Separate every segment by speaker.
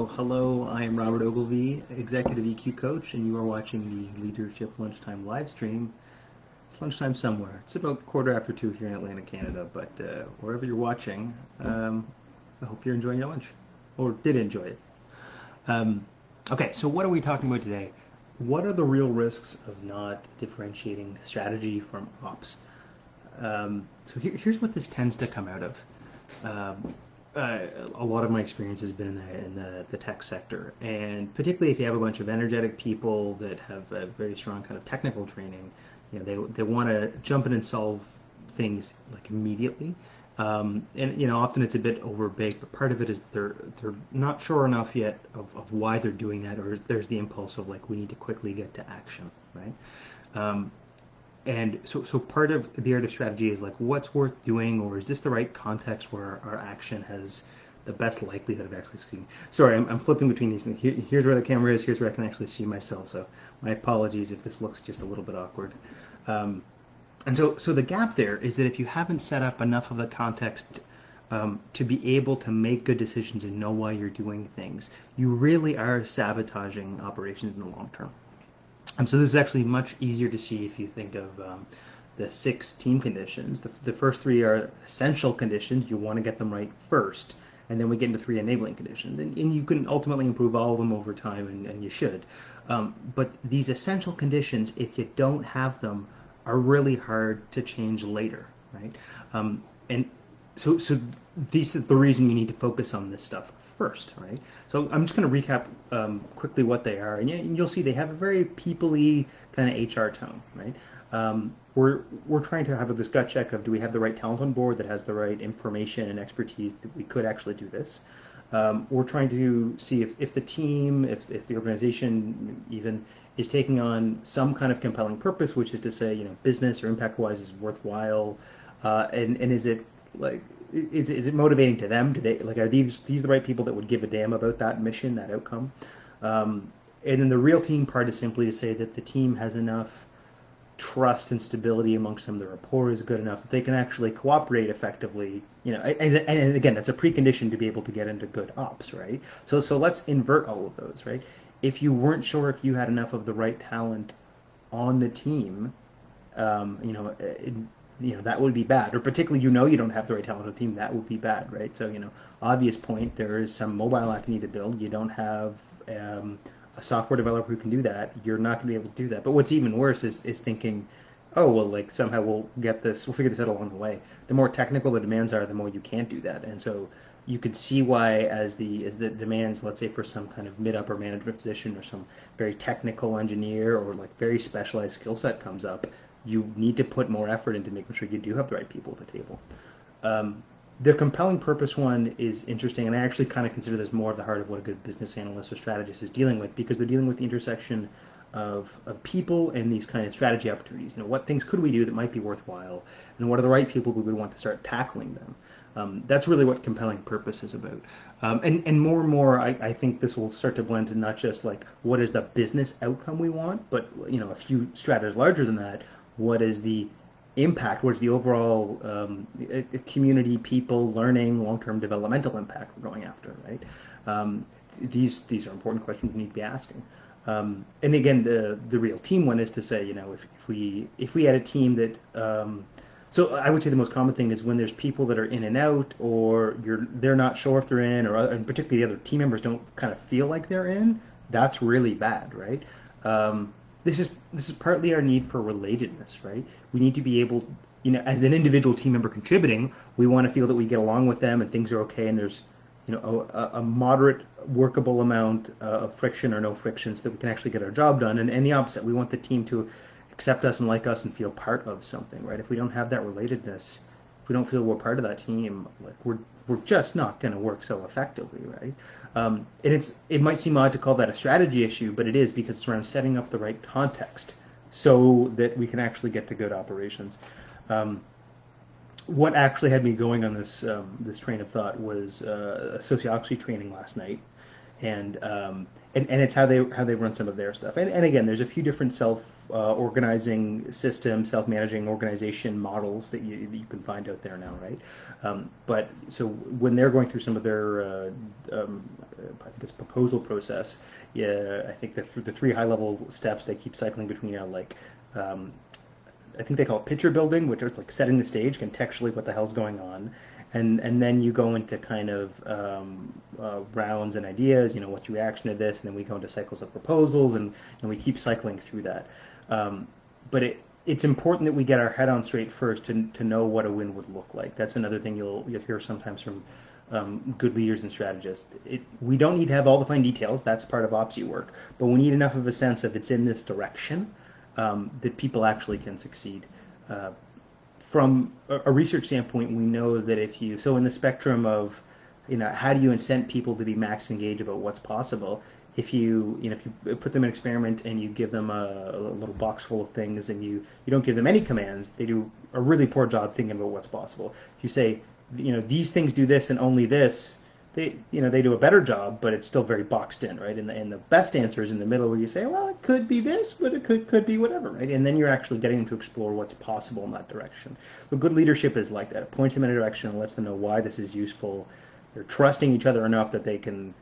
Speaker 1: So, hello, I am Robert Ogilvy, Executive EQ Coach, and you are watching the Leadership Lunchtime live stream. It's lunchtime somewhere. It's about 2:15 here in Atlantic, Canada, but wherever you're watching, I hope you're enjoying your lunch, or did enjoy it. Okay, so what are we talking about today? What are the real risks of not differentiating strategy from ops? Here's what this tends to come out of. Um, a lot of my experience has been in the tech sector, and particularly if you have a bunch of energetic people that have a very strong kind of technical training, they want to jump in and solve things like immediately. And often it's a bit overbaked, but part of it is they're not sure enough yet of why they're doing that, or there's the impulse of like we need to quickly get to action, right? Um, and so part of the art of strategy is like what's worth doing, or is this the right context where our action has the best likelihood of actually succeeding? Sorry, I'm flipping between these things. Here's where the camera is. Here's where I can actually see myself. So my apologies if this looks just a little bit awkward. Um, and so the gap there is that if you haven't set up enough of the context to be able to make good decisions and know why you're doing things, you really are sabotaging operations in the long term. So this is actually much easier to see if you think of the 6 team conditions. The first 3 are essential conditions. You want to get them right first, and then we get into 3 enabling conditions. And you can ultimately improve all of them over time, and you should. But these essential conditions, if you don't have them, are really hard to change later, right? And so this is the reason you need to focus on this stuff first, right? So I'm just going to recap quickly what they are, and you'll see they have a very people-y kind of HR tone, right? We're trying to have this gut check of do we have the right talent on board that has the right information and expertise that we could actually do this. We're trying to see if the team, if the organization even is taking on some kind of compelling purpose, which is to say, business or impact-wise is worthwhile, and is it like is it motivating to them? Do they like are these the right people that would give a damn about that mission, that outcome? And then the real team part is simply to say that the team has enough trust and stability amongst them, the rapport is good enough that they can actually cooperate effectively. And again, that's a precondition to be able to get into good ops, right? So let's invert all of those, right? If you weren't sure if you had enough of the right talent on the team, um, you know, it, that would be bad. Or particularly, you don't have the right talent on the team, that would be bad, right? So obvious point, there is some mobile app you need to build. You don't have a software developer who can do that. You're not going to be able to do that. But what's even worse is thinking, oh well, like somehow we'll figure this out along the way. The more technical the demands are, the more you can't do that. And so you could see why as the demands, let's say for some kind of mid upper management position or some very technical engineer or like very specialized skill set comes up, you need to put more effort into making sure you do have the right people at the table. Um, the compelling purpose one is interesting, and I actually kind of consider this more of the heart of what a good business analyst or strategist is dealing with, because they're dealing with the intersection of people and these kind of strategy opportunities. What things could we do that might be worthwhile, and what are the right people we would want to start tackling them. That's really what compelling purpose is about. And more and more, I think this will start to blend to not just like what is the business outcome we want, but a few stratas larger than that. What is the impact? What's the overall community, people, learning, long-term developmental impact we're going after, right? These are important questions we need to be asking. And again, the real team one is to say, if we had a team that so I would say the most common thing is when there's people that are in and out, or they're not sure if they're in, or and particularly the other team members don't kind of feel like they're in. That's really bad, right? This is partly our need for relatedness, right? We need to be able, as an individual team member contributing, we want to feel that we get along with them and things are okay, and there's a moderate workable amount of friction or no friction so that we can actually get our job done. And the opposite, we want the team to accept us and like us and feel part of something, right? If we don't have that relatedness, if we don't feel we're part of that team, like we're just not going to work so effectively, right? And it might seem odd to call that a strategy issue, but it is, because it's around setting up the right context so that we can actually get to good operations. What actually had me going on this train of thought was a sociology training last night, and it's how they run some of their stuff. And again, there's a few different organizing systems, self-managing organization models that you can find out there now, right? But so when they're going through some of their, I think it's proposal process. Yeah, I think the three high-level steps they keep cycling between are like. I think they call it picture building, which is like setting the stage contextually what the hell's going on, and then you go into kind of rounds and ideas. What's your reaction to this? And then we go into cycles of proposals, and we keep cycling through that. But it's important that we get our head on straight first to know what a win would look like. That's another thing you'll hear sometimes from good leaders and strategists. We don't need to have all the fine details. That's part of OPSI work, but we need enough of a sense of it's in this direction. That people actually can succeed. From a research standpoint, we know that so in the spectrum of, how do you incent people to be max engaged about what's possible? If you put them in an experiment and you give them a little box full of things and you don't give them any commands, they do a really poor job thinking about what's possible. If you say, these things do this and only this, they do a better job, but it's still very boxed in, right? And the best answer is in the middle, where you say, well, it could be this, but it could be whatever, right? And then you're actually getting them to explore what's possible in that direction. So good leadership is like that. It points them in a direction and lets them know why this is useful. They're trusting each other enough that they can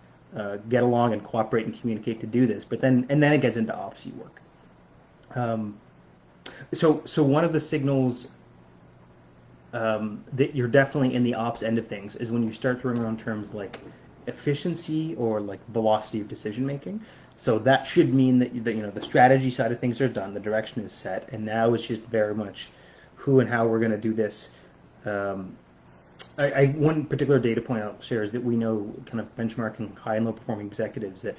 Speaker 1: get along and cooperate and communicate to do this. But then it gets into OPSI work. So one of the signals that you're definitely in the ops end of things is when you start throwing around terms like efficiency or like velocity of decision making. So that should mean that the strategy side of things are done, the direction is set, and now it's just very much who and how we're going to do this. One particular data point I'll share is that we know, kind of benchmarking high and low performing executives, that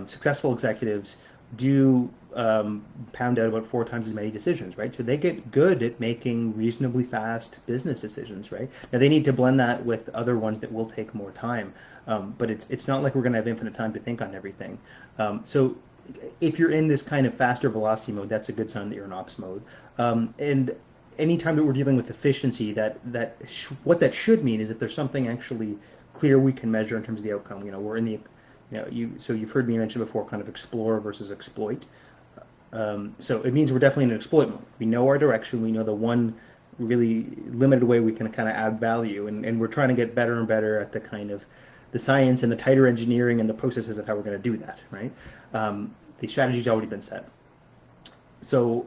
Speaker 1: successful executives do pound out about 4 times as many decisions, right? So they get good at making reasonably fast business decisions, right? Now they need to blend that with other ones that will take more time, but it's not like we're going to have infinite time to think on everything. So if you're in this kind of faster velocity mode, that's a good sign that you're in ops mode. And anytime that we're dealing with efficiency, what that should mean is that there's something actually clear we can measure in terms of the outcome. We're in the so you've heard me mention before, kind of explore versus exploit. So it means we're definitely in an exploit mode. We know our direction. We know the one really limited way we can kind of add value, and we're trying to get better and better at the kind of the science and the tighter engineering and the processes of how we're going to do that, right? The strategy's already been set. So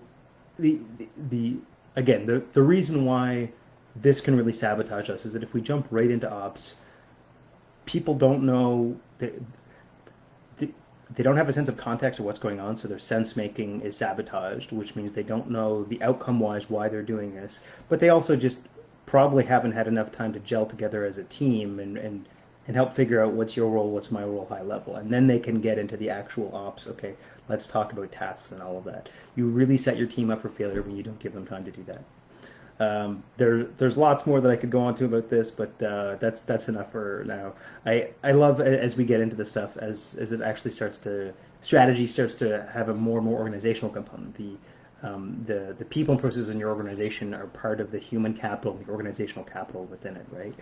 Speaker 1: again, the reason why this can really sabotage us is that if we jump right into ops, people don't know they don't have a sense of context of what's going on, so their sense making is sabotaged, which means they don't know the outcome wise why they're doing this, but they also just probably haven't had enough time to gel together as a team and help figure out what's your role, what's my role, high level, and then they can get into the actual ops. Okay, let's talk about tasks and all of that. You really set your team up for failure when you don't give them time to do that. There's lots more that I could go on to about this, but that's enough for now. I love as we get into the stuff, as it actually strategy starts to have a more and more organizational component. The people and processes in your organization are part of the human capital, the organizational capital within it, right?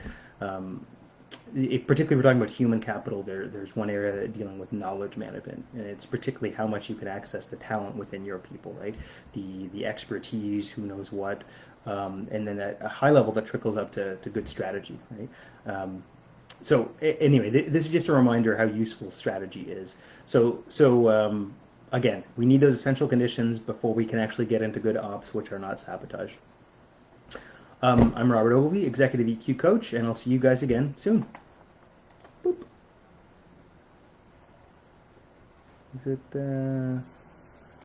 Speaker 1: Particularly, we're talking about human capital. There's one area dealing with knowledge management, and it's particularly how much you can access the talent within your people, right? The expertise, who knows what, and then at a high level that trickles up to good strategy, right? So anyway, this is just a reminder how useful strategy is. So again, we need those essential conditions before we can actually get into good ops, which are not sabotage. I'm Robert Ogilvie, Executive EQ Coach, and I'll see you guys again soon. Boop. Is it...